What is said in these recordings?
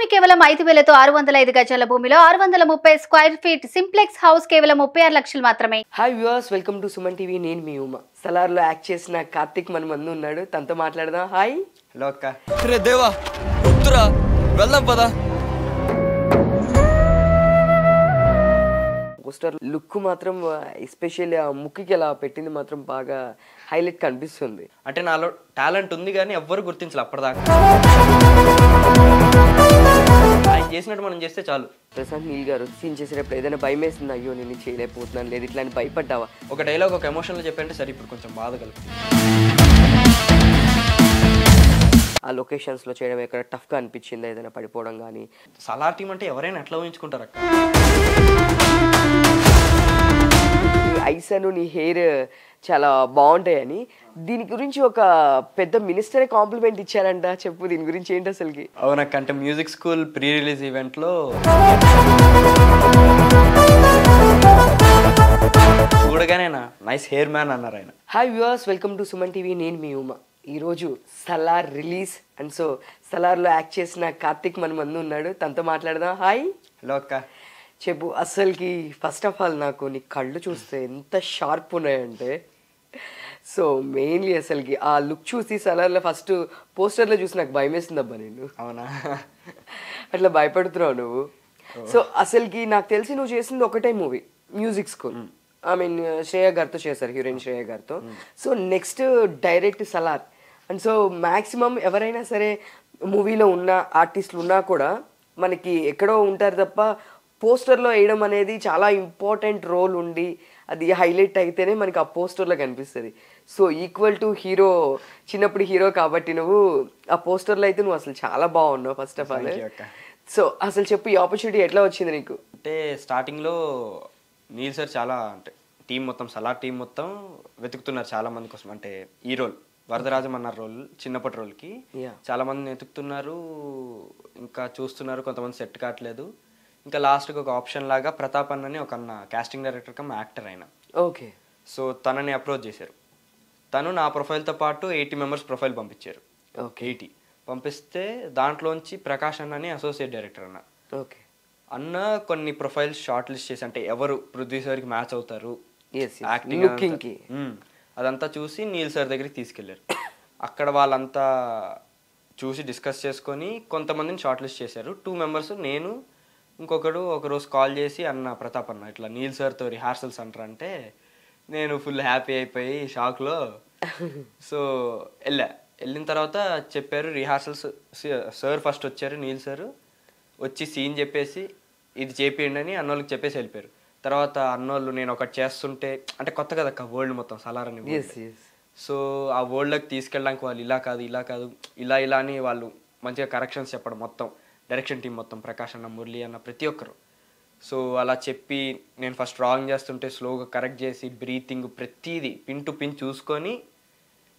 భూమి కేవలం 5,000తో 605 గజాల భూమిలో 630 స్క్వేర్ ఫీట్ సింప్లెక్స్ హౌస్ కేవలం 36 లక్షలు మాత్రమే. Hi viewers, welcome to Suman TV. నేను మీ ఉమా. సలార్లో యాక్ట్ చేసిన కార్తిక్ మన ముందు ఉన్నాడు, తనతో మాట్లాడదాం. హాయ్. హలో అక్క. రే దేవా, వద్దురా, వెళ్దాం పదా. పోస్టర్ లుక్ మాత్రం ఎస్పెషల్లీ ఆ ముక్కుకి అలా పెట్టింది మాత్రం బాగా హైలైట్ కనిపిస్తుంది. అంటే నాలో టాలెంట్ ఉంది కానీ ఎవ్వరు గుర్తించలే అప్పటిదాకా. ఆయన చేసినట్టు మనం చేస్తే చాలు. ప్రశాంత్ నీల్ గారు సీన్ చేసేటప్పుడు ఏదైనా భయం వేస్తుంది, అయ్యో నేను చేయలేకపోతున్నాను లేదు ఇట్లా అని భయపడ్డావా? ఒక డైలాగ్ ఒక ఎమోషన్లో చెప్పంటే సరే, ఇప్పుడు కొంచెం బాధ కలుగుతుంది. ఆ లొకేషన్స్లో చేయడం ఎక్కడ టఫ్గా అనిపించిందా, ఏదైనా పడిపోవడం కానీ? సలార్ టీం అంటే ఎవరైనా ఎట్లా ఊహించుకుంటారు అక్క. నీ ఐస్ అను నీ హెయిర్ చాలా బాగుంటాయని దీని గురించి ఒక పెద్ద మినిస్టరే కాంప్లిమెంట్ ఇచ్చారంట. చెప్పు దీని గురించి ఏంటి అసలుకి? అవునక్క, అంటే మ్యూజిక్ స్కూల్ ప్రీ రిలీజ్ ఈవెంట్లో చూడగానే నైస్ హెయిర్ మ్యాన్ అన్నారు ఆయన. Hi viewers, welcome to Suman TV. నేను మీ ఉమా. ఈరోజు సలార్ రిలీజ్ అండ్ సో సలార్లో యాక్ట్ చేసిన కార్తిక్ మన ముందు ఉన్నాడు, తనతో మాట్లాడదాం. హాయ్. హలో అక్క. చెప్పు అసలుకి ఫస్ట్ ఆఫ్ ఆల్ నాకు నీ కళ్ళు చూస్తే ఎంత షార్ప్ ఉన్నాయంటే, సో మెయిన్లీ అసలుకి ఆ లుక్ చూసి సలార్లో ఫస్ట్ పోస్టర్లో చూసి నాకు భయం వేసింది అబ్బా. నేను అవునా? అట్లా భయపడుతున్నావు నువ్వు. సో అసలుకి నాకు తెలిసి నువ్వు చేసింది ఒకటే movie, music school. I mean Shreya గారితో చేశారు, హీరోయిన్ శ్రేయ గారితో. So next direct Salaar. And so maximum ఎవరైనా సరే మూవీలో ఉన్న ఆర్టిస్టులు ఉన్నా కూడా మనకి ఎక్కడో ఉంటారు తప్ప పోస్టర్లో వేయడం అనేది చాలా ఇంపార్టెంట్ రోల్ ఉండి అది హైలైట్ అయితేనే మనకి ఆ పోస్టర్లో కనిపిస్తుంది. సో ఈక్వల్ టు హీరో, చిన్నప్పుడు హీరో కాబట్టి నువ్వు ఆ పోస్టర్లో అయితే నువ్వు అసలు చాలా బాగున్నావు ఫస్ట్ ఆఫ్ ఆల్. సో అసలు చెప్పు, ఈ ఆపర్చునిటీ ఎట్లా వచ్చింది నీకు? అంటే స్టార్టింగ్లో నీల్ సార్ చాలా, అంటే టీం మొత్తం సలార్ టీం మొత్తం వెతుకుతున్నారు చాలా మంది కోసం. అంటే ఈ రోల్ వరదరాజం అన్న రోల్, చిన్నప్పటి రోల్కి చాలా మందిని వెతుకుతున్నారు, ఇంకా చూస్తున్నారు, కొంతమంది సెట్ కావట్లేదు. ఇంకా లాస్ట్కి ఒక ఆప్షన్ లాగా ప్రతాప్ అన్నని ఒక అన్న కాస్టింగ్ డైరెక్టర్ కమ్ యాక్టర్ అయినా. ఓకే. సో తనని అప్రోచ్ చేశారు. తను నా ప్రొఫైల్తో పాటు 80 మెంబర్స్ ప్రొఫైల్ పంపించారు. 80 పంపిస్తే దాంట్లోంచి ప్రకాష్ అన్నని అసోసియేట్ డైరెక్టర్ అన్న. ఓకే. అన్న కొన్ని ప్రొఫైల్స్ షార్ట్ లిస్ట్ చేసి, అంటే ఎవరు ప్రొడ్యూసర్కి మ్యాచ్ అవుతారు, యాక్టింగ్ అదంతా చూసి నీల్ సార్ దగ్గరికి తీసుకెళ్లారు. అక్కడ వాళ్ళంతా చూసి డిస్కస్ చేసుకొని కొంతమందిని షార్ట్ లిస్ట్ చేశారు. 2 మెంబర్స్, నేను ఇంకొకడు. ఒకరోజు కాల్ చేసి అన్న ప్రతాప్ అన్న ఇట్లా నీల్ సార్తో రిహార్సల్స్ అంటారంటే నేను ఫుల్ హ్యాపీ అయిపోయి షాక్లో. సో వెళ్ళిన తర్వాత చెప్పారు రిహార్సల్స్. సార్ ఫస్ట్ వచ్చారు, నీల్ సార్ వచ్చి సీన్ చెప్పేసి ఇది చేపియండి అని అన్నోళ్ళకి చెప్పేసి వెళ్ళిపోయారు. తర్వాత అన్నోళ్ళు నేను ఒకటి చేస్తుంటే, అంటే కొత్త కదక్క వరల్డ్ మొత్తం సలార్ అని. సో ఆ వరల్డ్లోకి తీసుకెళ్ళడానికి వాళ్ళు ఇలా కాదు ఇలా కాదు ఇలా ఇలా అని వాళ్ళు మంచిగా కరెక్షన్స్ చెప్పడం, మొత్తం డైరెక్షన్ టీం మొత్తం ప్రకాష్ అన్న, మురళి అన్న, ప్రతి ఒక్కరు. సో అలా చెప్పి నేను ఫస్ట్ రాంగ్ చేస్తుంటే స్లోగా కరెక్ట్ చేసి బ్రీతింగ్ ప్రతిదీ పిన్ టు పిన్ చూసుకొని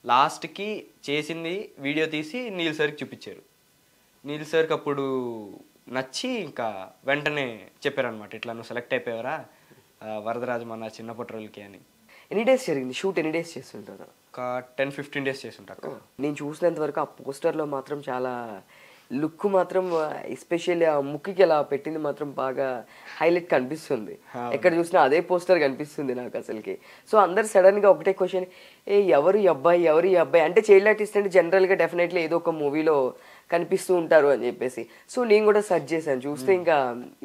లాస్ట్కి చేసింది వీడియో తీసి నీల్ సార్కి చూపించారు. నీల్ సార్కి అప్పుడు నచ్చి ఇంకా వెంటనే చెప్పారనమాట, ఇట్లా నువ్వు సెలెక్ట్ అయిపోయావరా వరదరాజం అన్న చిన్నప్పటి రోల్కి అని. ఎన్ని డేస్ జరిగింది షూట్? ఎన్ని డేస్ చేస్తుంటారు? ఒక 10-15 డేస్ చేస్తుంటారు. నేను చూసినంత వరకు ఆ పోస్టర్లో మాత్రం చాలా లుక్ మాత్రం ఎస్పెషల్లీ ఆ ముక్కుకి అలా పెట్టింది మాత్రం బాగా హైలైట్ కనిపిస్తుంది. ఎక్కడ చూసినా అదే పోస్టర్ కనిపిస్తుంది నాకు అసలుకి. సో అందరు సడన్గా ఒకటే క్వశ్చన్, ఎవరు ఈ అబ్బాయి అంటే చైల్డ్ ఆర్టిస్ట్ అంటే జనరల్గా డెఫినెట్లీ ఏదో ఒక మూవీలో కనిపిస్తూ ఉంటారు అని చెప్పేసి. సో నేను కూడా సెర్చ్ చేశాను, చూస్తే ఇంకా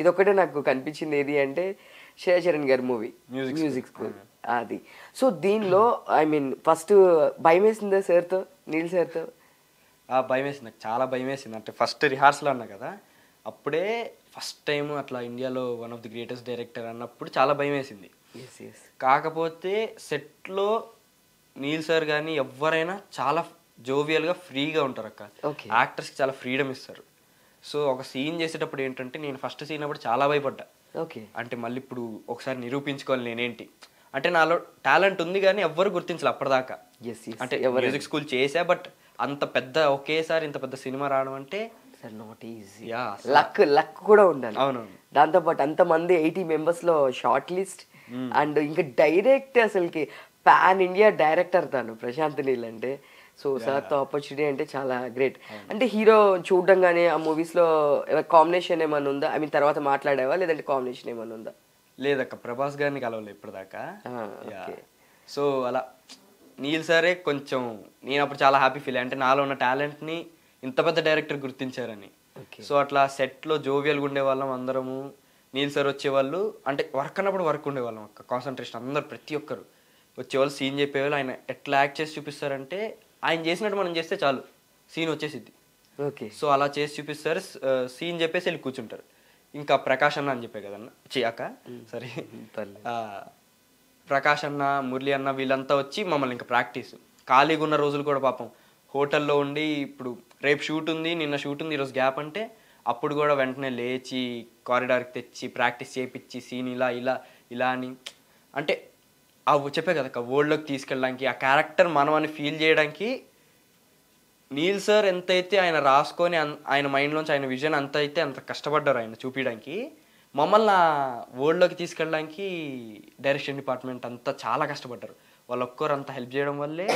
ఇదొక్కటే నాకు కనిపించింది. ఏది అంటే శ్రేయ చరణ్ గారి మూవీ మ్యూజిక్ స్కూల్ అది. సో దీనిలో ఐ మీన్ ఫస్ట్ భయం వేసిందా సార్తో, నీల్ సార్తో? భయం వేసింది, నాకు చాలా భయం వేసింది. అంటే ఫస్ట్ రిహార్సల్ అన్నా కదా, అప్పుడే ఫస్ట్ టైం అట్లా ఇండియాలో one of the greatest director అన్నప్పుడు చాలా భయం వేసింది. కాకపోతే సెట్లో నీల్ సార్ కానీ ఎవరైనా చాలా జోవియల్గా ఫ్రీగా ఉంటారు అక్క. యాక్టర్స్కి చాలా ఫ్రీడమ్ ఇస్తారు. సో ఒక సీన్ చేసేటప్పుడు ఏంటంటే, నేను ఫస్ట్ సీన్ అప్పుడు చాలా భయపడ్డా. అంటే మళ్ళీ ఇప్పుడు ఒకసారి నిరూపించుకోవాలి నేనేంటి. అంటే నాలో టాలెంట్ ఉంది కానీ ఎవ్వరు గుర్తించలే అప్పటిదాకా. అంటే మ్యూజిక్ స్కూల్ చేసా, బట్ అంత పెద్ద ఒకేసారి ఇంత పెద్ద సినిమా రావడం అంటే నాట్ ఈజీ. లక్ కూడా ఉండాలి. అవునవును. దాంతోపాటు అంతమంది 80 మెంబర్స్లో షార్ట్ లిస్ట్ అండ్ ఇంకా డైరెక్ట్ అసలుకి పాన్ ఇండియా డైరెక్టర్ తను ప్రశాంత్ నీల్ అంటే. సో సార్తో ఆపర్చునిటీ అంటే చాలా గ్రేట్. అంటే హీరో చూడడం కానీ ఆ మూవీస్లో కాంబినేషన్ ఏమైనా ఉందా? ఐ మీన్ తర్వాత మాట్లాడేవా లేదంటే కాంబినేషన్ ఏమైనా ఉందా? లేదక్క, ప్రభాస్ గారిని కలవలేదు ఇప్పటిదాకా. ఓకే. సో అలా నీల్ సరే కొంచెం నేను అప్పుడు చాలా హ్యాపీ ఫీల్ అంటే నాలో ఉన్న టాలెంట్ని ఇంత పెద్ద డైరెక్టర్ గుర్తించారని. సో అట్లా సెట్లో జోవియల్గా ఉండేవాళ్ళం అందరము. నీల్ సార్ వచ్చేవాళ్ళు, అంటే వర్క్ అన్నప్పుడు వర్క్ ఉండేవాళ్ళం అక్క, కాన్సన్ట్రేషన్ అందరు ప్రతి ఒక్కరు వచ్చేవాళ్ళు, సీన్ చెప్పేవాళ్ళు. ఆయన ఎట్లా యాక్ట్ చేసి చూపిస్తారంటే ఆయన చేసినట్టు మనం చేస్తే చాలు సీన్ వచ్చేసిద్ది. ఓకే. సో అలా చేసి చూపిస్తారు, సీన్ చెప్పేసి వెళ్ళి కూర్చుంటారు. ఇంకా ప్రకాష్ అన్న అని చెప్పే కదన్న అక్క, సరే ప్రకాష్ అన్న, మురళి అన్న వీళ్ళంతా వచ్చి మమ్మల్ని ఇంకా ప్రాక్టీస్ ఖాళీగా ఉన్న రోజులు కూడా పాపం హోటల్లో ఉండి, ఇప్పుడు రేపు షూట్ ఉంది, నిన్న షూట్ ఉంది, ఈరోజు గ్యాప్ అంటే అప్పుడు కూడా వెంటనే లేచి కారిడార్కి తెచ్చి ప్రాక్టీస్ చేయించి సీన్ ఇలా ఇలా ఇలా అని, అంటే అవి చెప్పే కదా వరల్డ్లోకి తీసుకెళ్ళడానికి, ఆ క్యారెక్టర్ మనం అని ఫీల్ చేయడానికి నీల్ సార్ ఎంతైతే ఆయన రాసుకొని ఆయన మైండ్లోంచి ఆయన విజన్ అంత అయితే అంత కష్టపడ్డారు ఆయన చూపించడానికి, మమ్మల్ని ఆ వరల్డ్లోకి తీసుకెళ్ళడానికి డైరెక్షన్ డిపార్ట్మెంట్ అంతా చాలా కష్టపడ్డారు. వాళ్ళు ఒక్కరు అంత హెల్ప్ చేయడం వల్లే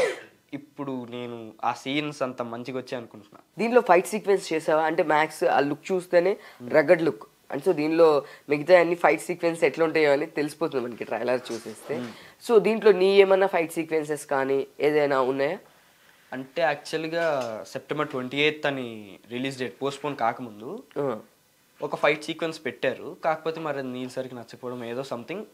ఇప్పుడు నేను ఆ సీన్స్ అంత మంచిగా వచ్చాయి అనుకుంటున్నా. దీనిలో ఫైట్ సీక్వెన్స్ చేసావా? అంటే మ్యాక్స్ ఆ లుక్ చూస్తేనే రగడ్ లుక్, అంటే సో దీనిలో మిగతా అన్ని ఫైట్ సీక్వెన్స్ ఎట్లా ఉంటాయో అని తెలిసిపోతుంది మనకి ట్రైలర్ చూసేస్తే. సో దీంట్లో నీ ఏమన్నా ఫైట్ సీక్వెన్సెస్ కానీ ఏదైనా ఉన్నాయా? అంటే యాక్చువల్గా September 28th అని రిలీజ్ డేట్ పోస్ట్పోన్ కాకముందు ఒక ఫైట్ సీక్వెన్స్ పెట్టారు. కాకపోతే మరి నీల్ సార్కి నచ్చకపోవడం ఏదో సంథింగ్,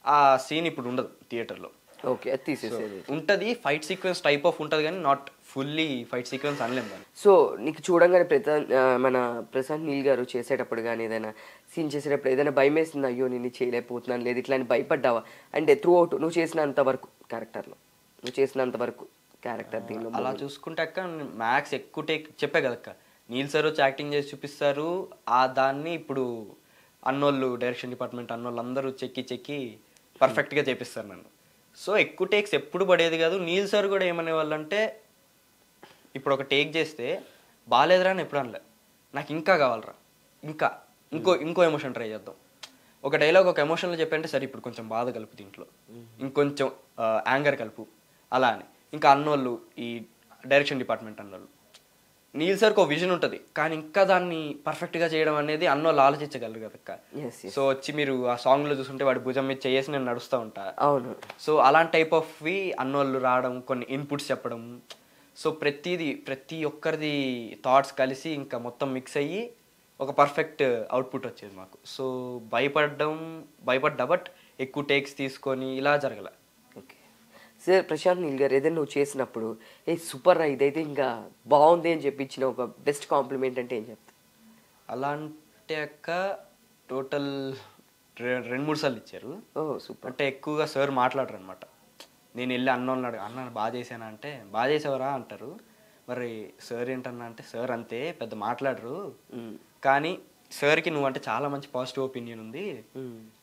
ఆ సీన్ ఇప్పుడు ఉండదు థియేటర్లో. ఓకే, అది తీసేసేది ఉంటుంది. ఫైట్ సీక్వెన్స్ టైప్ ఆఫ్ ఉంటుంది కానీ నాట్ ఫుల్లీ ఫైట్ సీక్వెన్స్ అనలేము దాన్ని. సో నీకు చూడంగానే మన ప్రశాంత్ నీల్ గారు చేసేటప్పుడు కానీ ఏదైనా సీన్ చేసేటప్పుడు ఏదైనా భయం వేసింది, అయ్యో నేను చేయలేకపోతున్నాను లేదు ఇట్లా అని భయపడ్డావా? అంటే త్రూ అవుట్ నువ్వు చేసినంత వరకు క్యారెక్టర్లో నువ్వు చేసినంత వరకు క్యారెక్టర్ దీనిలో అలా చూసుకుంటే అక్క మ్యాక్స్ ఎక్కువ టేక్ చెప్పే కదక్క, నీల్ సార్ వచ్చి యాక్టింగ్ చేసి చూపిస్తారు. ఆ దాన్ని ఇప్పుడు అన్నోళ్ళు డైరెక్షన్ డిపార్ట్మెంట్ అన్నోళ్ళు అందరూ చెక్కి పర్ఫెక్ట్గా చేపిస్తారు నన్ను. సో ఎక్కువ టేక్స్ ఎప్పుడు పడేది కాదు. నీల్ సార్ కూడా ఏమనేవాళ్ళు అంటే, ఇప్పుడు ఒక టేక్ చేస్తే బాగాలేదురా అని ఎప్పుడు అనలే, నాకు ఇంకా కావాలరా, ఇంకా ఇంకో ఎమోషన్ ట్రై చేద్దాం. ఒక డైలాగ్ ఒక ఎమోషన్లో చెప్పంటే సరే ఇప్పుడు కొంచెం బాధ కలుపు, దీంట్లో ఇంకొంచెం యాంగర్ కలుపు, అలా అని. ఇంకా అన్నోళ్ళు ఈ డైరెక్షన్ డిపార్ట్మెంట్ అన్నోళ్ళు నీల్ సార్కి ఒక విజన్ ఉంటుంది కానీ ఇంకా దాన్ని పర్ఫెక్ట్గా చేయడం అనేది అన్నోళ్ళు ఆలోచించగలరు కదక్క. సో వచ్చి మీరు ఆ సాంగ్లో చూస్తుంటే వాడి భుజం మీద చేసి నేను నడుస్తూ ఉంటా. అవును. సో అలాంటి టైప్ ఆఫ్వి అన్నోళ్ళు రావడం, కొన్ని ఇన్పుట్స్ చెప్పడం, సో ప్రతి ఒక్కరిది థాట్స్ కలిసి ఇంకా మొత్తం మిక్స్ అయ్యి ఒక పర్ఫెక్ట్ అవుట్పుట్ వచ్చేది మాకు. సో భయపడ్డా బట్ ఎక్కువ టేక్స్ తీసుకొని ఇలా జరగల. ఓకే సార్, ప్రశాంత్ నీల్ గారు ఏదైనా నువ్వు చేసినప్పుడు సూపర్ రా ఇదైతే ఇంకా బాగుంది అని చెప్పి ఇచ్చిన ఒక బెస్ట్ కాంప్లిమెంట్ అంటే ఏం చెప్తా? అలా అంటే అక్క టోటల్ 2-3 సార్లు ఇచ్చారు. సూపర్. అంటే ఎక్కువగా సార్ మాట్లాడరు అనమాట. నేను వెళ్ళి అన్న బాగా చేశానా అంటే బాగా చేసావరా అంటారు. మరి సార్ ఏంటన్నా అంటే సార్ అంతే పెద్ద మాట్లాడరు కానీ సార్కి నువ్వు అంటే చాలా మంచి పాజిటివ్ ఒపీనియన్ ఉంది.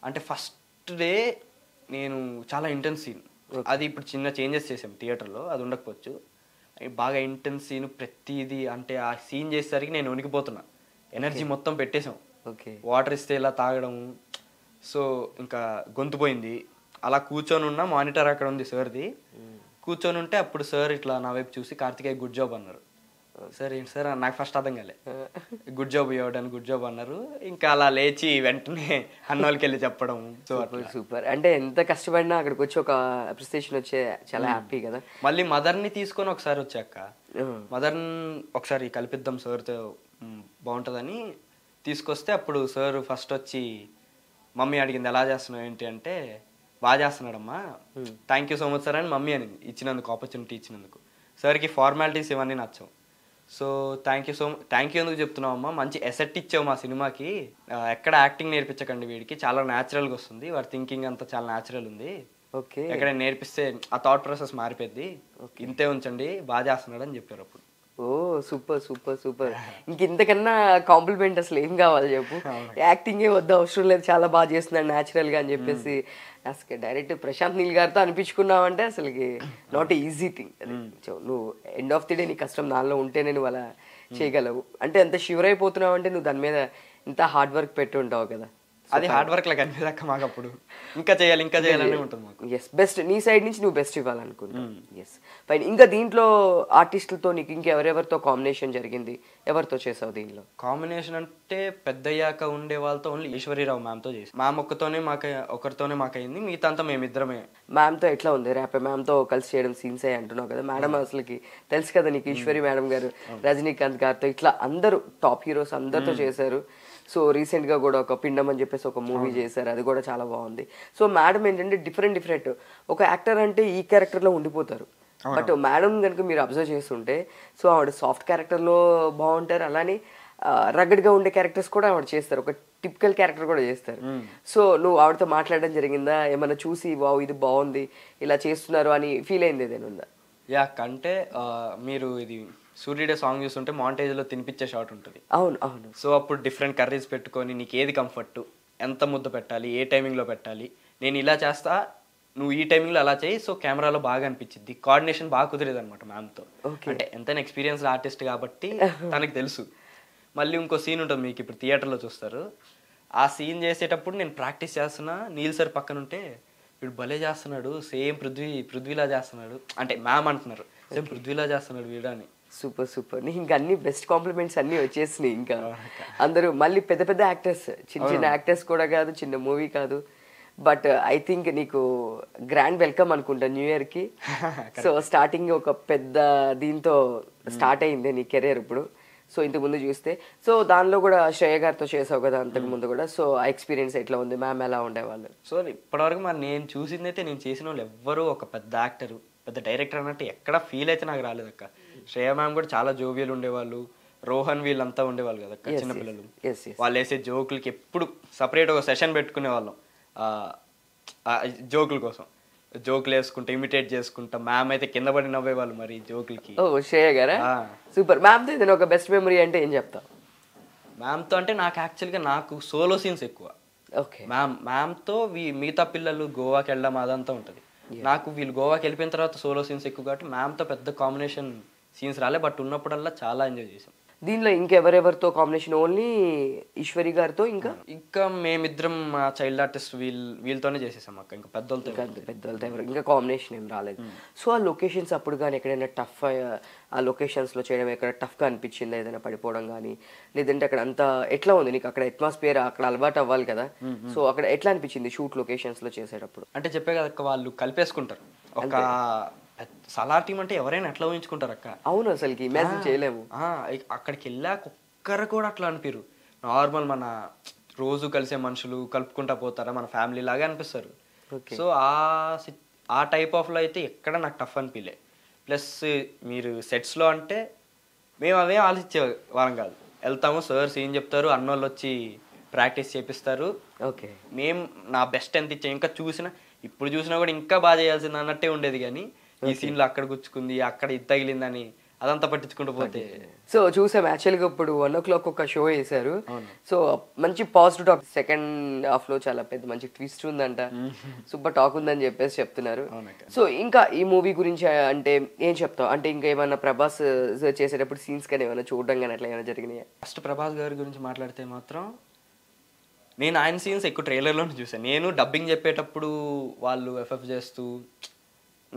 అంటే ఫస్ట్ డే నేను చాలా ఇంటెన్స్ సీన్, అది ఇప్పుడు చిన్న చేంజెస్ చేసాం థియేటర్లో, అది ఉండకపోవచ్చు. బాగా ఇంటెన్స్ సీన్ ప్రతిదీ, అంటే ఆ సీన్ చేసేసరికి నేను వణికిపోతున్నా, ఎనర్జీ మొత్తం పెట్టేసాం. వాటర్ ఇస్తే ఇలా తాగడం, సో ఇంకా గొంతు పోయింది. అలా కూర్చొని ఉన్న మానిటర్ అక్కడ ఉంది సార్ది, కూర్చొని ఉంటే అప్పుడు సార్ ఇట్లా నా వైపు చూసి కార్తికేయ గుడ్ జాబ్ అన్నారు. సార్ ఏంటి సార్ నాకు ఫస్ట్ అర్థం కాలే, గుడ్ జాబ్ ఇవ్వడానికి గుడ్ జాబ్ అన్నారు. ఇంకా అలా లేచి వెంటనే అన్నోళ్ళకి వెళ్ళి చెప్పడం. సూపర్. అంటే ఎంత కష్టపడినా అక్కడికి వచ్చి ఒక అప్రిసియేషన్ వచ్చే చాలా హ్యాపీ కదా. మళ్ళీ మదర్ని తీసుకొని ఒకసారి వచ్చాక మదర్ని ఒకసారి కల్పిద్దాం సార్తో బాగుంటుందని తీసుకొస్తే అప్పుడు సార్ ఫస్ట్ వచ్చి మమ్మీ అడిగింది ఎలా చేస్తున్నావు ఏంటి అంటే బాగా చేస్తున్నాడమ్మా, thank you so much sir అని మమ్మీ అనింది ఇచ్చినందుకు, ఆపర్చునిటీ ఇచ్చినందుకు. సార్కి ఫార్మాలిటీస్ ఇవన్నీ నచ్చవు. సో థ్యాంక్ యూ ఎందుకు చెప్తున్నావు అమ్మా, మంచి ఎసెట్ ఇచ్చావు మా సినిమాకి, ఎక్కడ యాక్టింగ్ నేర్పించకండి వీడికి, చాలా న్యాచురల్గా వస్తుంది, వాడి థింకింగ్ అంతా చాలా న్యాచురల్ ఉంది, ఓకే ఎక్కడ నేర్పిస్తే ఆ థాట్ ప్రాసెస్ మారిపోద్ది, ఇంతే ఉంచండి బాగా చేస్తున్నాడు అని చెప్పారు అప్పుడు. Super super super. ఇంతకన్నా కాంప్లిమెంట్ అసలు ఏం కావాలి చెప్పు, యాక్టింగే వద్ద అవసరం లేదు, చాలా బాగా చేస్తున్నాడు న్యాచురల్గా అని చెప్పేసి అసలు డైరెక్ట్ ప్రశాంత్ నీల్ గారితో అనిపించుకున్నావంటే అసలుకి నాట్ ఈజీ థింగ్. నువ్వు ఎండ్ ఆఫ్ ది డే నీ కష్టం నాలో ఉంటేనే నువ్వు అలా చేయగలవు. అంటే ఎంత షివర్ అయిపోతున్నావు అంటే నువ్వు దాని మీద ఇంత హార్డ్ వర్క్ పెట్టి ఉంటావు కదా. అది హార్డ్ వర్క్ లా కనిపించక మాకు అప్పుడు ఇంకా చేయాలని ఉంటుంది మాకు. ఎస్, బెస్ట్ నీ సైడ్ నుంచి నువ్వు బెస్ట్ ఇవ్వాలనుకుంటా. Yes fine. ఇంకా దీంట్లో ఆర్టిస్టులతో నీకు ఇంకెవరెవరితో కాంబినేషన్ జరిగింది, ఎవరితో చేసావు దీనిలో? కాంబినేషన్ అంటే పెద్దయ్యాక ఉండే వాళ్ళతో ఓన్లీ ఈశ్వరీరావు మ్యామ్తో చేసి, మ్యామ్ ఒకరితోనే మాకైంది, మిగతా అంతా మేమిద్దరమే. మ్యామ్తో ఎట్లా ఉంది ర్యాప్? మ్యామ్తో కలిసి చేయడం సీన్స్ అయ్యి అంటున్నావు కదా, మేడం అసలుకి తెలుసు కదా నీకు, ఈశ్వరి మేడం గారు, రజనీకాంత్ గారితో ఇట్లా అందరూ టాప్ హీరోస్ అందరితో చేశారు. సో రీసెంట్గా కూడా ఒక పిండం అని చెప్పేసి ఒక మూవీ చేశారు, అది కూడా చాలా బాగుంది. సో మేడం ఏంటంటే డిఫరెంట్ ఒక యాక్టర్ అంటే ఈ క్యారెక్టర్లో ఉండిపోతారు. బట్ మేడం కనుక మీరు అబ్జర్వ్ చేస్తుంటే సో ఆవిడ సాఫ్ట్ క్యారెక్టర్లో బాగుంటారు, అలానే రగ్గడ్గా ఉండే క్యారెక్టర్స్ కూడా ఆవిడ చేస్తారు, ఒక టిపికల్ క్యారెక్టర్ కూడా చేస్తారు. సో నువ్వు ఆవిడతో మాట్లాడడం జరిగిందా? ఏమన్నా చూసి వావ్ ఇది బాగుంది ఇలా చేస్తున్నారు అని ఫీల్ అయింది ఏదైనా ఉందా? యా అంటే మీరు ఇది సూర్యుడే సాంగ్ చూస్తుంటే మాంటేజ్లో తినిపించే షాట్ ఉంటుంది. అవును. సో అప్పుడు డిఫరెంట్ కర్రీస్ పెట్టుకొని నీకు ఏది కంఫర్ట్, ఎంత ముద్ద పెట్టాలి, ఏ టైమింగ్లో పెట్టాలి, నేను ఇలా చేస్తా నువ్వు ఈ టైమింగ్లో అలా చేయి, సో కెమెరాలో బాగా అనిపించింది. కోఆర్డినేషన్ బాగా కుదిరేది అనమాట మ్యామ్తో. అంటే ఎంతైనా ఎక్స్పీరియన్స్డ్ ఆర్టిస్ట్ కాబట్టి తనకు తెలుసు. మళ్ళీ ఇంకో సీన్ ఉంటుంది, మీకు ఇప్పుడు థియేటర్లో చూస్తారు. ఆ సీన్ చేసేటప్పుడు నేను ప్రాక్టీస్ చేస్తున్నా, నీల్ సార్ పక్కన ఉంటే వీడు భలే చేస్తున్నాడు, సేమ్ పృథ్వీలా చేస్తున్నాడు అంటే మ్యామ్ అంటున్నారు, సేమ్ పృథ్వీలా చేస్తున్నాడు వీడు అని. సూపర్. నీకు ఇంకా అన్ని బెస్ట్ కాంప్లిమెంట్స్ అన్ని వచ్చేసినాయి. ఇంకా అందరూ మళ్ళీ పెద్ద యాక్టర్స్, చిన్న యాక్టర్స్ కూడా కాదు, చిన్న మూవీ కాదు. బట్ ఐ థింక్ నీకు గ్రాండ్ వెల్కమ్ అనుకుంటా న్యూ ఇయర్కి. సో స్టార్టింగ్ ఒక పెద్ద దీంతో స్టార్ట్ అయింది నీ కెరీర్ ఇప్పుడు. సో ఇంతకు ముందు చూస్తే సో దానిలో కూడా శ్రేయ గారితో చేసావు కదా అంతకు ముందు కూడా. సో ఆ ఎక్స్పీరియన్స్ ఎట్లా ఉంది? మ్యామ్ ఎలా ఉండేవాళ్ళు? సో ఇప్పటివరకు మరి నేను చూసింది అయితే, నేను చేసిన వాళ్ళు ఎవ్వరూ ఒక పెద్ద యాక్టర్ పెద్ద డైరెక్టర్ అన్నట్టు ఎక్కడ ఫీల్ అయితే నాకు రాలేదు అక్క. శ్రేయ మ్యామ్ కూడా చాలా జోవియల్ ఉండేవాళ్ళు, రోహన్ వీళ్ళంతా ఉండేవాళ్ళు కదా అక్క, చిన్నపిల్లలు. వాళ్ళు వేసే జోకులకి ఎప్పుడు సపరేట్ ఒక సెషన్ పెట్టుకునే వాళ్ళం జోకుల కోసం. జోకులు వేసుకుంటా, ఇమిటేట్ చేసుకుంటా. మ్యామ్ అయితే కింద పడి నవ్వేవాళ్ళు మరి జోకులకి. ఓ శ్రేయ గారా? సూపర్. మ్యామ్తో ఏదైనా ఒక బెస్ట్ మెమరీ అంటే ఏం చెప్తావు? మ్యామ్తో అంటే నాకు యాక్చువల్గా నాకు సోలో సీన్స్ ఎక్కువ. ఓకే. మ్యామ్తో మిగతా పిల్లలు గోవాకి వెళ్ళడం అదంతా ఉంటుంది. నాకు వీళ్ళు గోవాకి వెళ్ళిపోయిన తర్వాత సోలో సీన్స్ ఎక్కువ కాబట్టి మ్యామ్తో పెద్ద కాంబినేషన్ సీన్స్ రాలే, బట్ ఉన్నప్పుడల్లా చాలా ఎంజాయ్ చేసాం. దీనిలో ఇంకెవరెవరితో కాంబినేషన్? ఓన్లీ ఈశ్వరి గారితో? ఇంకా మేమిద్దరం మా చైల్డ్ ఆర్టిస్ట్ వీళ్ళతోనే చేసేసాం అక్క. ఇంకా పెద్దవాళ్ళతో ఎవరు ఇంకా కాంబినేషన్ ఏం రాలేదు. సో ఆ లొకేషన్స్ అప్పుడు కానీ ఎక్కడైనా టఫ్, ఆ లొకేషన్స్లో చేయడం ఎక్కడ టఫ్గా అనిపించిందా? ఏదైనా పడిపోవడం కానీ, లేదంటే అక్కడ అంతా ఎట్లా ఉంది నీకు? అక్కడ అట్మాస్ఫియర్ అక్కడ అలవాటు అవ్వాలి కదా, సో అక్కడ ఎట్లా అనిపించింది షూట్ లొకేషన్స్లో చేసేటప్పుడు? అంటే చెప్పే కదా వాళ్ళు కలిపేసుకుంటారు. ఒక సలార్ టీం అంటే ఎవరైనా ఎట్లా ఊహించుకుంటారు అక్క. అవును, అసలుకి ఇమాజిన్ చేయలేము. అక్కడికి వెళ్ళాక ఒక్కరు కూడా అట్లా అనిపిరు. నార్మల్ మన రోజు కలిసే మనుషులు కలుపుకుంటా పోతారా, మన ఫ్యామిలీ లాగా అనిపిస్తారు. సో ఆ టైప్ ఆఫ్లో అయితే ఎక్కడ నాకు టఫ్ అనిపించలే. ప్లస్ మీరు సెట్స్లో అంటే మేము అవే ఆలోచించే వాళ్ళం కాదు. వెళ్తాము, సార్ సీన్ చెప్తారు, అన్నోళ్ళు వచ్చి ప్రాక్టీస్ చేపిస్తారు. ఓకే. మేము నా బెస్ట్ ఎంత ఇచ్చాం, ఇంకా ఇప్పుడు చూసినా కూడా ఇంకా బాగా చేయాల్సింది అన్నట్టే ఉండేది. కానీ ఈ సీన్లో అక్కడ గుచ్చుకుంది, అక్కడ ఇది తగిలిందని అదంతా పట్టించుకుంటూ పోతే. సో చూసాం యాక్చువల్గా ఇప్పుడు 1 o'clock ఒక షో వేశారు. సో మంచి పాజిటివ్ టాక్, సెకండ్ హాఫ్ లో చాలా పెద్ద మంచి ట్విస్ట్ ఉందంట, సూపర్ టాక్ ఉందని చెప్పేసి చెప్తున్నారు. సో ఇంకా ఈ మూవీ గురించి అంటే ఏం చెప్తావు? అంటే ఇంకా ఏమన్నా ప్రభాస్ చేసేటప్పుడు సీన్స్ కానీ ఏమైనా చూడడం కానీ అట్లా ఏమైనా జరిగినాయా? ఫస్ట్ ప్రభాస్ గారి గురించి మాట్లాడితే మాత్రం నేను ఆయన సీన్స్ ఎక్కువ ట్రైలర్లోనే చూసాను. నేను డబ్బింగ్ చెప్పేటప్పుడు వాళ్ళు ఎఫ్ఎఫ్ చేస్తూ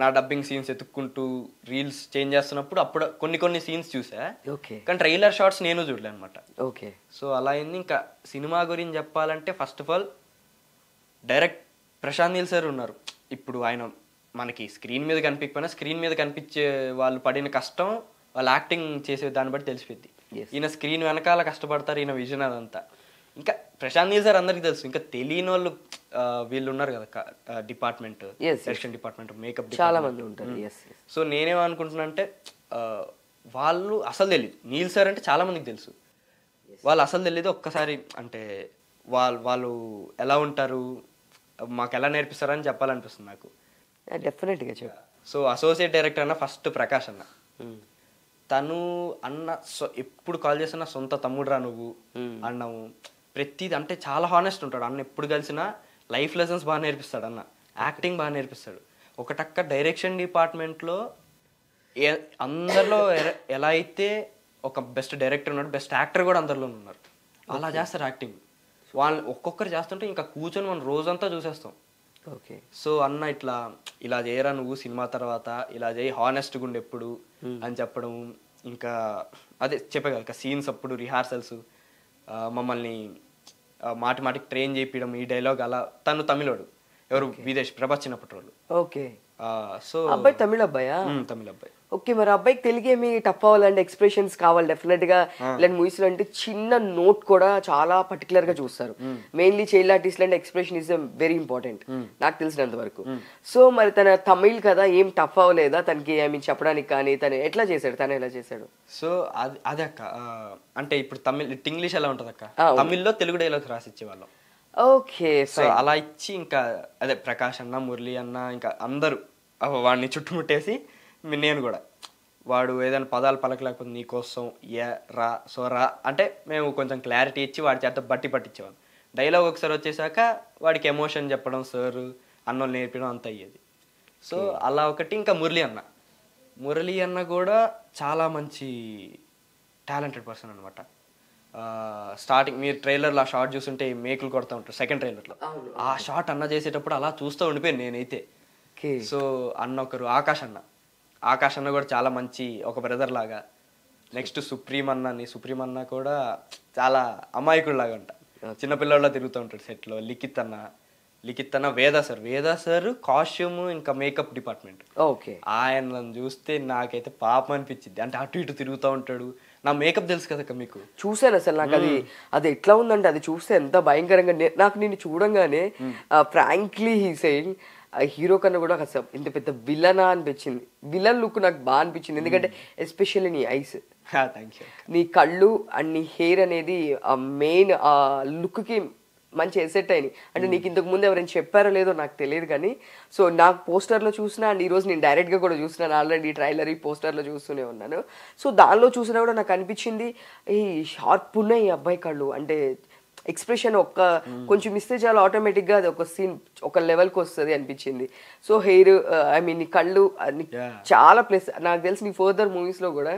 నా డబ్బింగ్ సీన్స్ ఎత్తుక్కుంటూ రీల్స్ చేంజ్ చేస్తున్నప్పుడు అప్పుడు కొన్ని సీన్స్ చూసా. కానీ ట్రైలర్ షార్ట్స్ నేను చూడలే అనమాట. ఓకే. సో అలా అయింది. ఇంకా సినిమా గురించి చెప్పాలంటే first of all director Prashanth Neel sir ఉన్నారు. ఇప్పుడు ఆయన మనకి స్క్రీన్ మీద కనిపించకపోయినా స్క్రీన్ మీద కనిపించే వాళ్ళు పడిన కష్టం, వాళ్ళు యాక్టింగ్ చేసే దాన్ని బట్టి తెలిసిపోద్ది. ఈయన స్క్రీన్ వెనకాల కష్టపడతారు, ఈయన విజన్ అదంతా. ఇంకా ప్రశాంత్ నీల్ సార్ అందరికీ తెలుసు. ఇంకా తెలియని వాళ్ళు వీళ్ళు ఉన్నారు కదా డిపార్ట్మెంట్, డైరెక్షన్ డిపార్ట్మెంట్, మేకప్ చాలా మంది ఉంటారు. సో నేనేమనుకుంటున్నా అంటే వాళ్ళు అసలు తెలియదు. నీల్ సార్ అంటే చాలా మందికి తెలుసు, వాళ్ళు అసలు తెలియదు. ఒక్కసారి అంటే వాళ్ళు ఎలా ఉంటారు, మాకు ఎలా నేర్పిస్తారని చెప్పాలనిపిస్తుంది నాకు. డెఫినెట్గా చెప్పు. సో అసోసియేట్ డైరెక్టర్ అన్న ఫస్ట్ ప్రకాష్ అన్న, తను అన్న ఎప్పుడు కాల్ చేసినా సొంత తమ్ముడురా నువ్వు అన్నాము. ప్రతిది అంటే చాలా హానెస్ట్ ఉంటాడు అన్న. ఎప్పుడు కలిసినా లైఫ్ లెసన్స్ బాగా నేర్పిస్తాడు అన్న, యాక్టింగ్ బాగా నేర్పిస్తాడు. ఒకటక్క డైరెక్షన్ డిపార్ట్మెంట్లో అందరిలో ఎలా అయితే ఒక బెస్ట్ డైరెక్టర్ ఉన్నాడు, బెస్ట్ యాక్టర్ కూడా అందరిలో ఉన్నారు. అలా చేస్తారు యాక్టింగ్. వాళ్ళు ఒక్కొక్కరు చేస్తుంటే ఇంకా కూర్చొని మనం రోజంతా చూసేస్తాం. ఓకే. సో అన్న ఇలా చేయరా నువ్వు సినిమా తర్వాత, ఇలా చేయి, హానెస్ట్గా ఉండి ఎప్పుడు అని చెప్పడం. ఇంకా అదే చెప్పే కదా సీన్స్ అప్పుడు రిహార్సల్స్ మమ్మల్ని మాటి మాటికి ట్రైన్ చేయించడం, ఈ డైలాగ్ అలా. తను తమిళోడు, ఎవరు విదేశ్ ప్రభాస్ చిన్నప్పటి వాళ్ళు. ఓకే. సో అబ్బాయి తమిళ అబ్బాయా? తమిళ అబ్బాయి. ఓకే. మరి అబ్బాయికి తెలుగు ఏమి టఫ్ అవ్వాలంటే ఎక్స్ప్రెషన్స్ కావాలి డెఫినెట్ గా. ఇలాంటి మూవీస్ లో అంటే చిన్న నోట్ కూడా చాలా పర్టికులర్ గా చూస్తారు. మెయిన్లీ చైల్డ్ ఆర్టిస్ట్ అంటే ఎక్స్ప్రెషన్ ఇస్ వెరీ ఇంపార్టెంట్ నాకు తెలిసినంత వరకు. సో మరి తన తమిళ్ కదా ఏం టఫ్ అవ్వలేదా తనకి ఐ మీన్ చెప్పడానికి కానీ? తను ఎట్లా చేశాడు? తను ఎలా చేశాడు? సో అదే అక్క, అంటే ఇప్పుడు ఇంగ్లీష్ ఎలా ఉంటుంది అక్క, తమిళ్లో తెలుగు డైలాగ్స్ రాసి ఇచ్చేవాళ్ళం. ఓకే. సో అలా ఇచ్చి ఇంకా అదే ప్రకాష్ అన్న, మురళి అన్న, ఇంకా అందరూ వాడిని చుట్టుముట్టేసి నేను కూడా, వాడు ఏదైనా పదాలు పలకలేకపోతే నీకోసం ఏ రా సో రా అంటే మేము కొంచెం క్లారిటీ ఇచ్చి వాడి చేత బట్టి పట్టించేవాళ్ళం. డైలాగ్ ఒకసారి వచ్చేసాక వాడికి ఎమోషన్ చెప్పడం, సార్ అన్నోళ్ళు నేర్పడం అంత అయ్యేది. సో అలా ఒకటి. ఇంకా మురళి అన్న కూడా చాలా మంచి టాలెంటెడ్ పర్సన్ అనమాట. స్టార్టింగ్ మీరు ట్రైలర్లో ఆ షార్ట్ చూస్తుంటే మేకులు కొడతా ఉంటారు సెకండ్ ట్రైలర్లో. ఆ షార్ట్ అన్న చేసేటప్పుడు అలా చూస్తూ ఉండిపోయాను నేనైతే. సో అన్న ఒకరు ఆకాష్ అన్న కూడా చాలా మంచి ఒక బ్రదర్ లాగా. నెక్స్ట్ సుప్రీం అన్న కూడా చాలా అమాయకుడు లాగా ఉంటా, చిన్నపిల్లల్లో తిరుగుతూ ఉంటాడు సెట్లో. లిఖిత్ అన్న వేదా సార్ కాస్ట్యూమ్ ఇంకా మేకప్ డిపార్ట్మెంట్. ఓకే. ఆయనను చూస్తే నాకైతే పాపం అనిపించింది. అంటే అటు ఇటు తిరుగుతూ ఉంటాడు. నా మేకప్ తెలుసు కదా మీకు, చూసాను అసలు నాకు అది ఎట్లా ఉందంటే అది చూస్తే ఎంత భయంకరంగా. నాకు నేను చూడంగానే ఫ్రాంక్లీ హీ సెయింగ్ హీరో కన్నా కూడా అసలు ఇంత పెద్ద విలనా అనిపించింది. విలన్ లుక్ నాకు బాగా అనిపించింది. ఎందుకంటే ఎస్పెషల్లీ నీ ఐస్, నీ కళ్ళు అండ్ నీ హెయిర్ అనేది మెయిన్ లుక్కి మంచి ఎసెట్ అయినాయి. అంటే నీకు ఇంతకు ముందు ఎవరైనా చెప్పారో లేదో నాకు తెలియదు కానీ, సో నాకు పోస్టర్లో చూసినా అండ్ ఈరోజు నేను డైరెక్ట్గా కూడా చూసినాను. ఆల్రెడీ ట్రైలర్ ఈ పోస్టర్లో చూస్తూనే ఉన్నాను. సో దానిలో చూసినా కూడా నాకు అనిపించింది ఈ షార్ప్ ఉన్నాయి ఈ అబ్బాయి కళ్ళు. అంటే ఎక్స్ప్రెషన్ కొంచెం ఇస్తే చాలా ఆటోమేటిక్గా అది ఒక సీన్ ఒక లెవెల్కి వస్తుంది అనిపించింది. సో హెయిర్ ఐ మీన్ నీ కళ్ళు చాలా ప్లస్. నాకు తెలిసి నీ ఫర్దర్ మూవీస్లో కూడా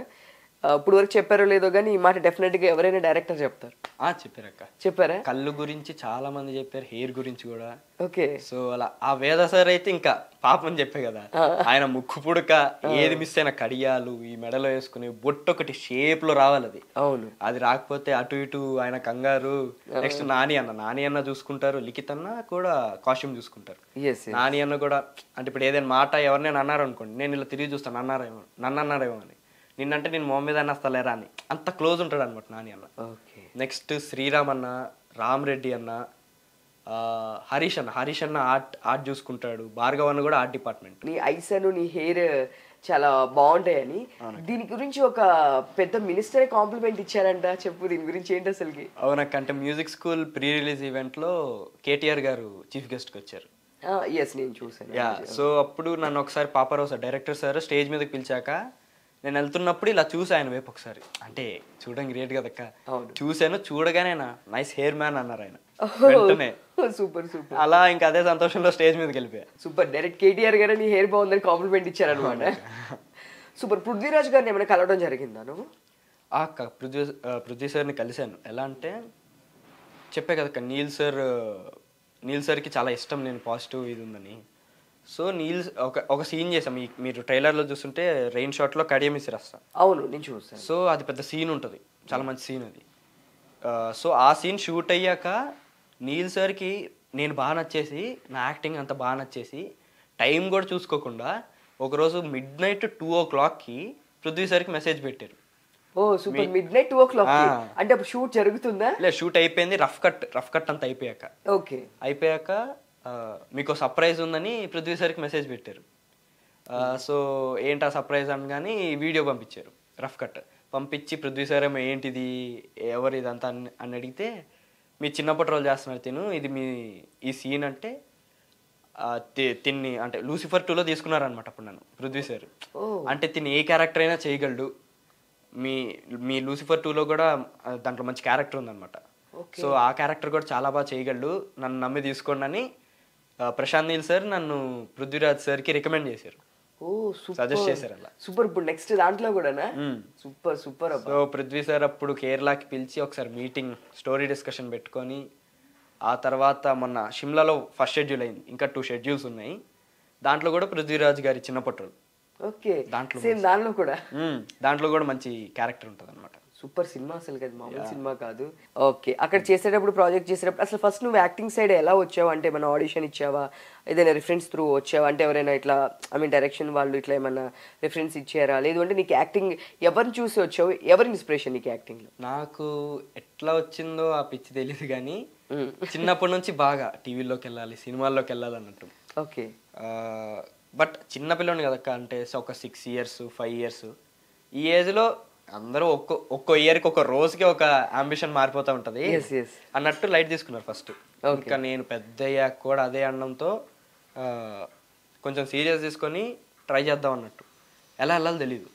ఇప్పుడు వరకు చెప్పారో లేదో కానీ ఈ మాట డెఫినెట్గా ఎవరైనా డైరెక్టర్ చెప్తారు. చెప్పారా? కళ్ళు గురించి చాలా మంది చెప్పారు, హెయిర్ గురించి కూడా. ఓకే. సో అలా ఆ వేద సార్ అయితే ఇంకా పాపం చెప్పే కదా, ఆయన ముక్కు పుడక ఏది మిస్ అయిన కడియాలు ఈ మెడలో వేసుకుని బొట్టు ఒకటి షేప్ లో రావాలి. అది అవును, అది రాకపోతే అటు ఇటు ఆయన కంగారు. నెక్స్ట్ నాని అన్న చూసుకుంటారు, లిఖిత్ అన్న కూడా కాస్ట్యూమ్ చూసుకుంటారు. నాని అన్న కూడా అంటే ఇప్పుడు ఏదైనా మాట ఎవరినైనా అన్నారు అనుకోండి, నేను ఇలా తిరిగి చూస్తాను నన్ను అన్నారేమో అని, నిన్నంటే నేను మొహం మీద అన్నస్తలేరా అని అంత క్లోజ్ ఉంటాడు అనమాట నాని అన్న. నెక్స్ట్ శ్రీరామ్ అన్న, రామ్ రెడ్డి అన్న, హరీష్ అన్న ఆర్ట్ చూసుకుంటాడు. భార్గవ్ అన్న కూడా ఆర్ట్ డిపార్ట్మెంట్. నీ ఐస్ అను నీ హెయిర్ చాలా బాగుంటాయని దీని గురించి ఒక పెద్ద మినిస్టరే కాంప్లిమెంట్ ఇచ్చారంట. చెప్పు దీని గురించి ఏంటి అసలుకి? అవునక్కంటే music school pre release event లో కేటీఆర్ గారు చీఫ్ గెస్ట్ కి వచ్చారు. నేను చూసాను. సో అప్పుడు నన్ను ఒకసారి Paparao sir director sir stage మీదకి పిలిచాక నేను వెళ్తున్నప్పుడు ఇలా చూసి ఆయన వైపు ఒకసారి, అంటే చూడడం గ్రేట్ కదక్క, చూసాను. చూడగానే నైస్ హెయిర్ మ్యాన్ అన్నారు ఆయన వెంటనే. సూపర్ అలా ఇంకా అదే సంతోషంలో స్టేజ్ మీదకి వెళ్ళిపోయా. సూపర్. డైరెక్ట్ కేటీఆర్ గారు నీ హెయిర్ బాగుందని కాంప్లిమెంట్ ఇచ్చారనమాట. సూపర్. పృథ్వీరాజ్ గారిని ఏమైనా కలవడం జరిగిందా నువ్వు? అక్క పృథ్వీ సార్ని కలిశాను. ఎలా అంటే చెప్పే కదక్క, నీల్ సార్కి చాలా ఇష్టం నేను పాజిటివ్ ఇది ఉందని. సో ఒక సీన్ చేసాం, మీరు ట్రైలర్లో చూస్తుంటే రెయిన్ షాట్లో కడియం ఇసిరేస్తాం. అవును, నేను చూస్తాను. సో అది పెద్ద సీన్ ఉంటుంది, చాలా మంచి సీన్ అది. సో ఆ సీన్ షూట్ అయ్యాక నీల్ సార్కి నేను బాగా నచ్చేసి, నా యాక్టింగ్ అంత బాగా నచ్చేసి టైం కూడా చూసుకోకుండా ఒకరోజు midnight 2:00కి పృథ్వీ సార్కి మెసేజ్ పెట్టారు. ఓ సూపర్. midnight 2:00 అంటే అప్పుడు షూట్ జరుగుతుందా? లేదు, షూట్ అయిపోయింది. రఫ్ కట్ అంతా అయిపోయాక. ఓకే. అయిపోయాక మీకు సర్ప్రైజ్ ఉందని పృథ్వీ సార్కి మెసేజ్ పెట్టారు. సో ఏంటి ఆ సర్ప్రైజ్ అనగానే వీడియో పంపించారు, రఫ్ కట్ పంపించి పృథ్వీ సార్ ఏమో ఏంటిది ఎవరు ఇదంతా అని అడిగితే, మీ చిన్నప్పటి రోజు చేస్తున్నారు ఇది మీ ఈ సీన్ అంటే తిన్ని అంటే లూసిఫర్ 2లో తీసుకున్నారనమాట అప్పుడు నన్ను పృథ్వీ సార్. అంటే తిని ఏ క్యారెక్టర్ అయినా చేయగలడు, మీ లూసిఫర్ 2లో కూడా దాంట్లో మంచి క్యారెక్టర్ ఉందన్నమాట. సో ఆ క్యారెక్టర్ కూడా చాలా బాగా చేయగలడు, నన్ను నమ్మి తీసుకోండి అని ప్రశాంత్ నీల్ సార్ నన్ను పృథ్వీరాజ్ సార్కి రికమెండ్ చేశారు. సజెస్ట్ చేశారు అలా. సూపర్. ఇప్పుడు నెక్స్ట్ దాంట్లో కూడా సూపర్. సో పృథ్వీ సార్ అప్పుడు కేరళకి పిలిచి ఒకసారి మీటింగ్ స్టోరీ డిస్కషన్ పెట్టుకొని ఆ తర్వాత మొన్న షిమ్లాలో ఫస్ట్ షెడ్యూల్ అయింది, ఇంకా 2 షెడ్యూల్స్ ఉన్నాయి. దాంట్లో కూడా పృథ్వీరాజ్ గారి చిన్న పొట్టలు. ఓకే, దాంట్లో సేమ్ దానిలో కూడా దాంట్లో కూడా మంచి క్యారెక్టర్ ఉంటుంది అనమాట. సూపర్ సినిమా అసలు కదా, మామూలు సినిమా కాదు. ఓకే, అక్కడ చేసేటప్పుడు ప్రాజెక్ట్ చేసేటప్పుడు అసలు ఫస్ట్ నువ్వు యాక్టింగ్ సైడ్ ఎలా వచ్చావు? అంటే ఏమైనా ఆడిషన్ ఇచ్చావా, ఏదైనా రిఫరెన్స్ త్రూ వచ్చావా? అంటే ఎవరైనా ఇట్లా ఐ మీన్ డైరెక్షన్ వాళ్ళు ఇట్లా ఏమైనా రిఫరెన్స్ ఇచ్చారా? లేదు అంటే నీకు యాక్టింగ్ ఎవరిని చూసి వచ్చావు? ఎవరి ఇన్స్పిరేషన్ నీకు యాక్టింగ్లో? నాకు ఎట్లా వచ్చిందో ఆ పిచ్చి తెలియదు కానీ చిన్నప్పటి నుంచి బాగా టీవీలోకి వెళ్ళాలి, సినిమాల్లోకి వెళ్ళాలి అన్నట్టు. ఓకే, బట్ చిన్నపిల్లని కదక్క, అంటే ఒక 6 ఇయర్స్ 5 ఇయర్స్ ఈ ఏజ్లో అందరూ ఒక్కో ఇయర్కి ఒక రోజుకి ఒక అంబిషన్ మారిపోతూ ఉంటుంది అన్నట్టు లైట్ తీసుకున్నారు ఫస్ట్. ఇంకా నేను పెద్ద అయ్యాక కూడా అదే అనడంతో కొంచెం సీరియస్ తీసుకొని ట్రై చేద్దాం అన్నట్టు. ఎలా వెళ్ళాలో తెలీదు.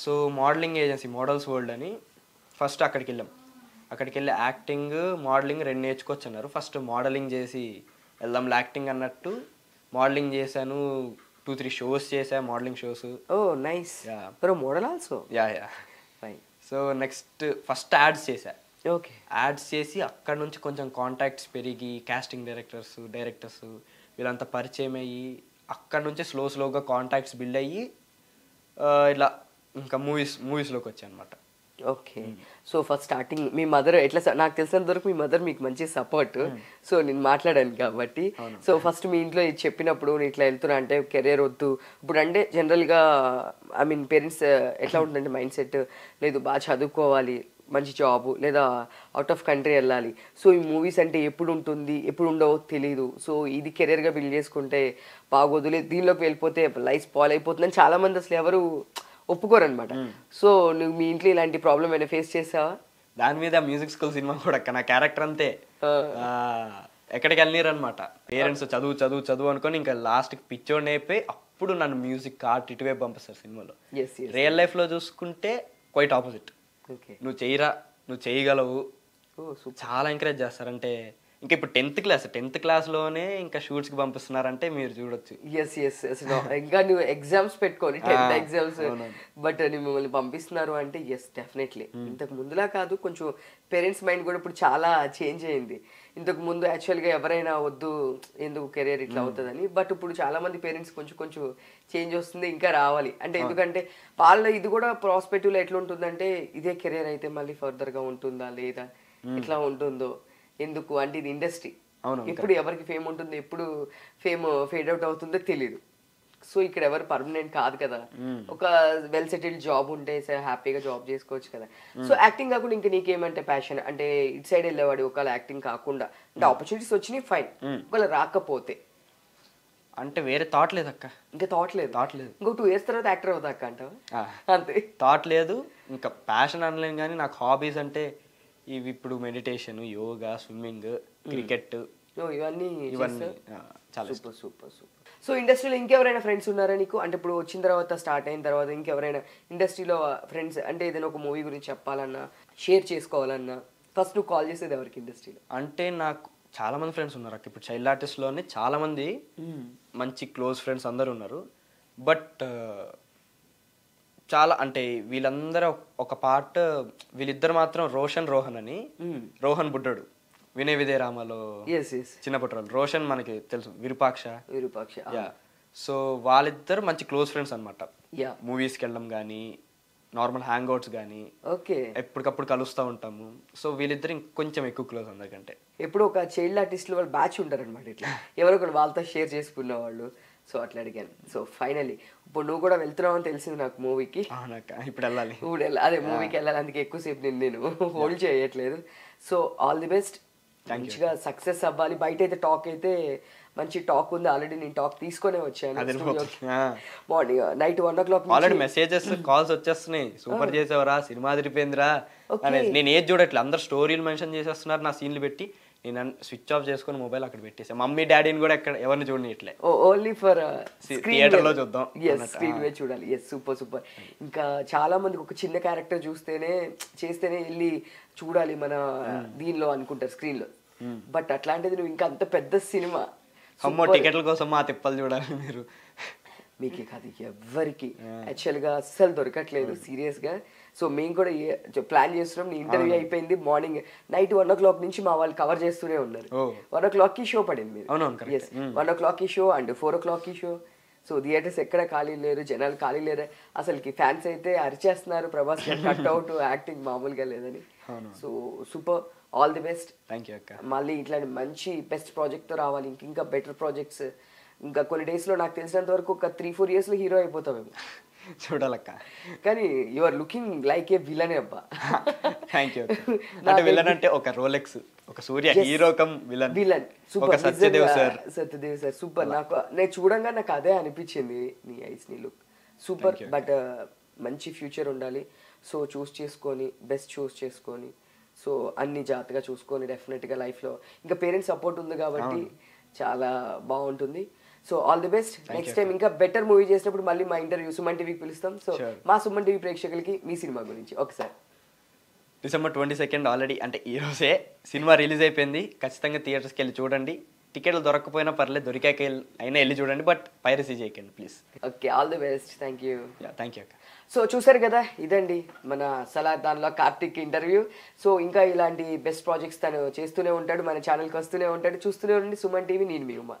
So modelling agency models world అని ఫస్ట్ అక్కడికి వెళ్ళాం. అక్కడికి వెళ్ళి యాక్టింగ్ మోడలింగ్ 2 నేర్చుకోవచ్చు అన్నారు. ఫస్ట్ మోడలింగ్ చేసి వెళ్దాం యాక్టింగ్ అన్నట్టు మోడలింగ్ చేశాను. 2-3 షోస్ చేశా, modelling shows. Oh nice, model also. Yeah. So next first ads చేశా. ఓకే, యాడ్స్ చేసి అక్కడ నుంచి కొంచెం కాంటాక్ట్స్ పెరిగి కాస్టింగ్ డైరెక్టర్స్ వీళ్ళంతా పరిచయం అయ్యి అక్కడ నుంచి స్లోగా కాంటాక్ట్స్ బిల్డ్ అయ్యి ఇలా ఇంకా మూవీస్లోకి వచ్చాయి అనమాట. ఓకే, సో ఫస్ట్ స్టార్టింగ్ మీ మదర్ ఎట్లా? నాకు తెలిసినంత వరకు మీ మదర్ మీకు మంచి సపోర్ట్. సో నేను మాట్లాడాను కాబట్టి. సో ఫస్ట్ మీ ఇంట్లో ఇది చెప్పినప్పుడు నేను ఇట్లా వెళ్తున్నా అంటే కెరీర్ వద్దు ఇప్పుడు అంటే జనరల్గా ఐ మీన్ పేరెంట్స్ ఎట్లా ఉంటుందంటే మైండ్ సెట్, లేదు బాగా చదువుకోవాలి, మంచి జాబు, లేదా అవుట్ ఆఫ్ కంట్రీ వెళ్ళాలి. సో ఈ మూవీస్ అంటే ఎప్పుడు ఉంటుంది ఎప్పుడు ఉండవో తెలీదు. సో ఇది కెరీర్గా బిల్డ్ చేసుకుంటే బాగోదు, లేదు దీనిలోకి వెళ్ళిపోతే లైఫ్ స్పాయిల్ అయిపోతుందని చాలామంది అసలు ఎవరు ఒప్పుకోరనమాట. సో నువ్వు మీ ఇంట్లో ఇలాంటి ప్రాబ్లం ఏమైనా ఫేస్ చేసావా? దాని మీద మ్యూజిక్ స్కూల్ సినిమా కూడా నా క్యారెక్టర్ అంతే. ఎక్కడికి వెళ్ళినారు అనమాట పేరెంట్స్, చదువు అనుకొని ఇంకా లాస్ట్కి పిచ్చోడిని అయిపోయి అప్పుడు నన్ను మ్యూజిక్ ఆర్ట్ ఇటువైపు పంపిస్తారు సినిమాలో. రియల్ లైఫ్లో చూసుకుంటే క్వైట్ ఆపోజిట్. నువ్వు చెయ్యరా, నువ్వు చేయగలవు, చాలా ఎంకరేజ్ చేస్తారు. అంటే ఇంకా ఇప్పుడు 10th క్లాస్లోనే ఇంకా షూట్స్కి పంపిస్తున్నారంటే మీరు చూడొచ్చు. ఇంకా నువ్వు ఎగ్జామ్స్ పెట్టుకోవాలి 10th ఎగ్జామ్స్, బట్ మిమ్మల్ని పంపిస్తున్నారు అంటే ఎస్ డెఫినెట్లీ. ఇంతకు ముందులా కాదు, కొంచెం పేరెంట్స్ మైండ్ కూడా ఇప్పుడు చాలా చేంజ్ అయింది. ఇంతకు ముందు యాక్చువల్గా ఎవరైనా వద్దు ఎందుకు కెరీర్ ఇట్లా అవుతుందని, బట్ ఇప్పుడు చాలా మంది పేరెంట్స్ కొంచెం చేంజ్ వస్తుంది, ఇంకా రావాలి. అంటే ఎందుకంటే వాళ్ళ ఇది కూడా ప్రాస్పెక్టివ్లో ఎట్లా ఉంటుందంటే ఇదే కెరీర్ అయితే మళ్ళీ ఫర్దర్గా ఉంటుందా లేదా ఎట్లా ఉంటుందో, ఎందుకు అంటే ఇది ఇండస్ట్రీ, ఎప్పుడు ఎవరికి ఫేమ్ ఉంటుందో ఎప్పుడు ఫేమ్ ఫేడ్ అవుట్ అవుతుందో తెలీదు. సో ఇక్కడ ఎవరు పర్మనెంట్ కాదు కదా, ఒక వెల్ సెటిల్డ్ జాబ్ ఉంటే హ్యాపీగా జాబ్ చేసుకోవచ్చు కదా. సో యాక్టింగ్ కాకుండా ఇంకా నీకేమంటే ప్యాషన్, అంటే ఇటు సైడ్ వెళ్ళేవాడు ఒకవేళ యాక్టింగ్ కాకుండా, అంటే ఆపర్చునిటీస్ వచ్చినాయి ఫైన్, ఒకవేళ రాకపోతే అంటే వేరే థాట్ లేదు అక్క. ఇంకా థాట్ లేదు ఇంకో 2 years తర్వాత యాక్టర్ అవుతా అక్క అంటావా? అంతే, థాట్ లేదు. ఇంకా ప్యాషన్ అనలేను కానీ నాకు హాబీస్ అంటే ఇవి ఇప్పుడు మెడిటేషన్, యోగా, స్విమ్మింగ్, క్రికెట్, ఇవన్నీ చాలా సూపర్. సో ఇండస్ట్రీలో ఇంకెవరైనా ఫ్రెండ్స్ ఉన్నారా నీకు? అంటే ఇప్పుడు వచ్చిన తర్వాత స్టార్ట్ అయిన తర్వాత ఇంకెవరైనా ఇండస్ట్రీలో ఫ్రెండ్స్, అంటే ఏదైనా ఒక మూవీ గురించి చెప్పాలన్నా షేర్ చేసుకోవాలన్నా ఫస్ట్ నువ్వు కాల్ చేసేది ఎవరికి ఇండస్ట్రీలో? అంటే నాకు చాలా మంది ఫ్రెండ్స్ ఉన్నారు అక్క. ఇప్పుడు చైల్డ్ ఆర్టిస్ట్లోనే చాలా మంది మంచి క్లోజ్ ఫ్రెండ్స్ అందరు ఉన్నారు. బట్ చాలా అంటే వీళ్ళందరూ ఒక పార్ట్, వీళ్ళిద్దరు మాత్రం రోహన్ అని, రోహన్ బుడ్డడు వినయ విజయ రామలో చిన్న పుట్రాలు, రోషన్ మనకి తెలుసు విరూపాక్ష. యా, సో వాళ్ళిద్దరు మంచి క్లోజ్ ఫ్రెండ్స్ అనమాట. మూవీస్కి వెళ్ళడం కానీ నార్మల్ హ్యాంగ్ అవుట్స్ కానీ ఎప్పటికప్పుడు కలుస్తూ ఉంటాము. సో వీళ్ళిద్దరు ఇంకొంచెం ఎక్కువ క్లోజ్ అందరికంటే. ఎప్పుడు ఒక చైల్డ్ ఆర్టిస్టులు వాళ్ళు బ్యాచ్ ఉంటారనమాట, ఇట్లా ఎవరో ఒకరు వాళ్ళతో షేర్ చేసుకున్న వాళ్ళు. సో అట్లా అడిగాను. సో ఫైనలీ ఇప్పుడు నువ్వు కూడా వెళ్తున్నావు అని తెలిసింది నాకు మూవీకి. ఇప్పుడు వెళ్ళాలి, అదే మూవీకి వెళ్ళాలి, అందుకే ఎక్కువసేపు నేను హోల్డ్ చేయట్లేదు. సో ఆల్ ది బెస్ట్, మంచిగా సక్సెస్ అవ్వాలి. బయట అయితే టాక్ అయితే మంచి టాక్ ఉంది, ఆల్రెడీ నేను టాక్ తీసుకునే వచ్చాను. Morning night 1 o'clock already messages calls వచ్చేస్తున్నాయి, సూపర్ చేసేవరా, సినిమా అదిరిపోయిందిరా. నేను ఏది చూడట్లేదు, అందరు స్టోరీలు మెన్షన్ చేసేస్తున్నారు, నా సీన్లు పెట్టి నేను స్విచ్ ఆఫ్ చేసుకుని మొబైల్ అక్కడ పెట్టేసాను. మమ్మీ డాడీని కూడా ఎక్కడ ఎవరిని చూడనిట్లే, ఓన్లీ ఫర్ థియేటర్ లో చూద్దాం, స్క్రీన్ మీద చూడాలి. Yes super. ఇంకా చాలా మందికి ఒక చిన్న క్యారెక్టర్ చేస్తేనే వెళ్ళి చూడాలి మన దీనిలో అనుకుంటారు స్క్రీన్ లో. బట్ అట్లాంటిది నువ్వు ఇంకా అంత పెద్ద సినిమా, అమ్మో టికెట్ల కోసం మా తిప్పలు చూడాలి మీరు. మీకే కాదు ఎవ్వరికి యాక్చువల్గా అస్సలు దొరకట్లేదు సీరియస్గా. సో మేము కూడా ప్లాన్ చేస్తున్నాం. నీ ఇంటర్వ్యూ అయిపోయింది, మార్నింగ్ నైట్ 1 o'clock నుంచి మా వాళ్ళు కవర్ చేస్తూనే ఉన్నారు. 1 o'clock షో పడింది మీరు. 1 o'clock show and 4 o'clock show. So theatres ఎక్కడ ఖాళీ లేరు, జనాలు ఖాళీ లేరు. అసలుకి ఫ్యాన్స్ అయితే అరిచేస్తున్నారు ప్రభాస్ కట్అవుట్ యాక్టింగ్ మామూలుగా లేదని. So super, all the best. Thank you అక్క. మళ్ళీ ఇట్లాంటి మంచి బెస్ట్ ప్రాజెక్ట్తో రావాలి, ఇంకా బెటర్ ప్రాజెక్ట్స్. ఇంకా కొన్ని డేస్లో నాకు తెలిసినంత వరకు ఒక 3-4 yearsలో హీరో అయిపోతామేమో. చూడాలక్క. కానీ you are looking like a villain అబ్బా. Thank you. అంటే విలన్ అంటే ఒక రోలెక్స్, ఒక Suriya hero come villain. Super. Satyadev sir. Satyadev sir super. నేను చూడంగా నాకు అదే అనిపించింది, నీ ఐస్ నీ లుక్ సూపర్. బట్ మంచి ఫ్యూచర్ ఉండాలి. సో బెస్ట్ చూస్ చేసుకొని సో అన్ని జాగ్రత్తగా చూసుకొని డెఫినెట్గా లైఫ్లో ఇంకా పేరెంట్స్ సపోర్ట్ ఉంది కాబట్టి చాలా బాగుంటుంది. So all the best. Next time ఇంకా బెటర్ మూవీ చేసినప్పుడు మళ్ళీ మా ఇంటర్వ్యూ సుమన్ టీవీకి పిలుస్తాం. సో మా సుమన్ టీవీ ప్రేక్షకులకి మీ సినిమా గురించి ఒకసారి. December 22 ఆల్రెడీ, అంటే ఈ రోజే సినిమా రిలీజ్ అయిపోయింది. ఖచ్చితంగా థియేటర్స్కి వెళ్ళి చూడండి. టికెట్లు దొరకకపోయినా పర్లేదు, దొరికాక అయినా వెళ్ళి చూడండి, బట్ పైరసీ చేయకండి please. Okay, all the best. Thank you. Thank you అక్క. సో చూసారు కదా, ఇదండి మన సలార్ దానిలో కార్తిక్ ఇంటర్వ్యూ. సో ఇంకా ఇలాంటి బెస్ట్ ప్రాజెక్ట్స్ తను చేస్తూనే ఉంటాడు, మన ఛానల్కి వస్తూనే ఉంటాడు. చూస్తూనే ఉండండి సుమన్ టీవీ. నేను మీ ఉమా.